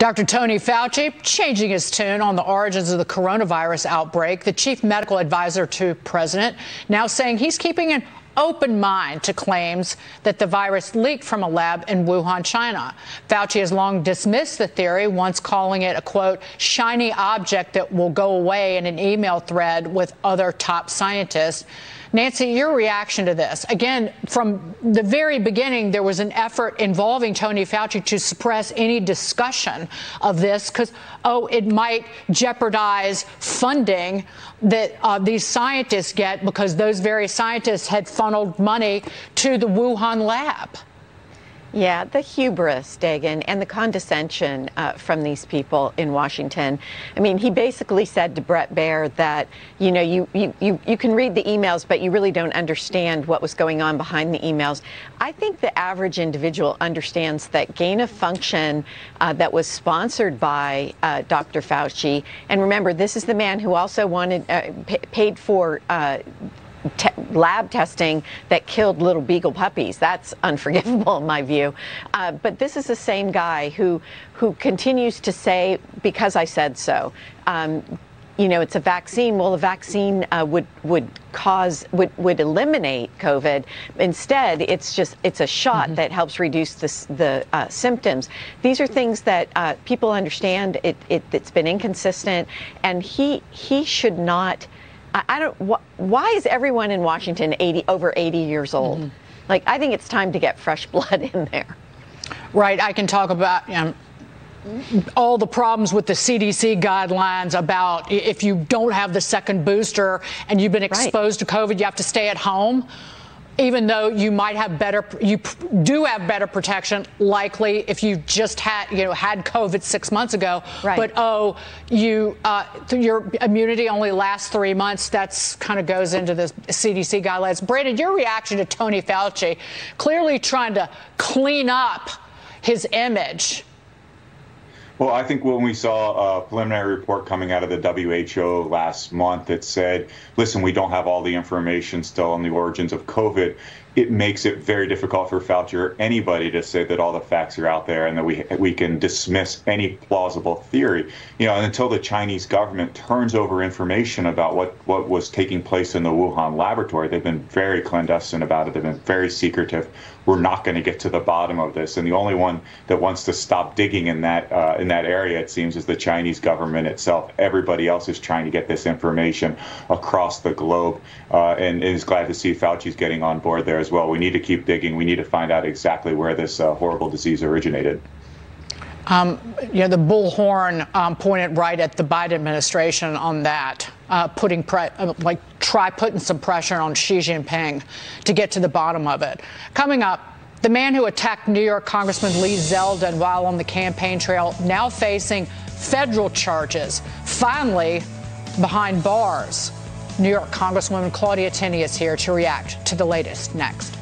Dr. Tony Fauci changing his tune on the origins of the coronavirus outbreak. The chief medical advisor to President now saying he's keeping an open mind to claims that the virus leaked from a lab in Wuhan, China. Fauci has long dismissed the theory, once calling it a, quote, shiny object that will go away in an email thread with other top scientists. Nancy, your reaction to this? Again, from the very beginning, there was an effort involving Tony Fauci to suppress any discussion of this because, it might jeopardize funding that these scientists get because those very scientists had funneled money to the Wuhan lab. Yeah, the hubris, Dagan, and the condescension from these people in Washington. I mean, he basically said to Bret Baier that, you know, you can read the emails, but you really don't understand what was going on behind the emails. I think the average individual understands that gain of function that was sponsored by Dr. Fauci. And remember, this is the man who also wanted paid for lab testing that killed little beagle puppies. That's unforgivable in my view. But this is the same guy who continues to say, because I said so. You know, it's a vaccine. Well, the vaccine would eliminate COVID. Instead, it's a shot that helps reduce the symptoms. These are things that people understand. It's been inconsistent, and he should not. Why is everyone in Washington over 80 years old? Like, I think it's time to get fresh blood in there. Right. I can talk about all the problems with the CDC guidelines about if you don't have the second booster and you've been exposed to COVID, you have to stay at home. Even though you might have you do have better protection, likely if you just had COVID 6 months ago. Right. But your immunity only lasts 3 months. That's kind of goes into the CDC guidelines. Brandon, your reaction to Tony Fauci clearly trying to clean up his image. Well, I think when we saw a preliminary report coming out of the WHO last month that said, listen, we don't have all the information still on the origins of COVID, it makes it very difficult for Fauci or anybody to say that all the facts are out there and that we can dismiss any plausible theory. You know, and until the Chinese government turns over information about what was taking place in the Wuhan laboratory, they've been very clandestine about it. They've been very secretive. We're not going to get to the bottom of this. And the only one that wants to stop digging in that area, it seems, is the Chinese government itself. Everybody else is trying to get this information across the globe, and is glad to see Fauci's getting on board there as well. We need to keep digging. We need to find out exactly where this horrible disease originated. The bullhorn pointed right at the Biden administration on that, try putting some pressure on Xi Jinping to get to the bottom of it. Coming up, the man who attacked New York Congressman Lee Zeldin while on the campaign trail now facing federal charges, finally behind bars. New York Congresswoman Claudia Tenney is here to react to the latest next.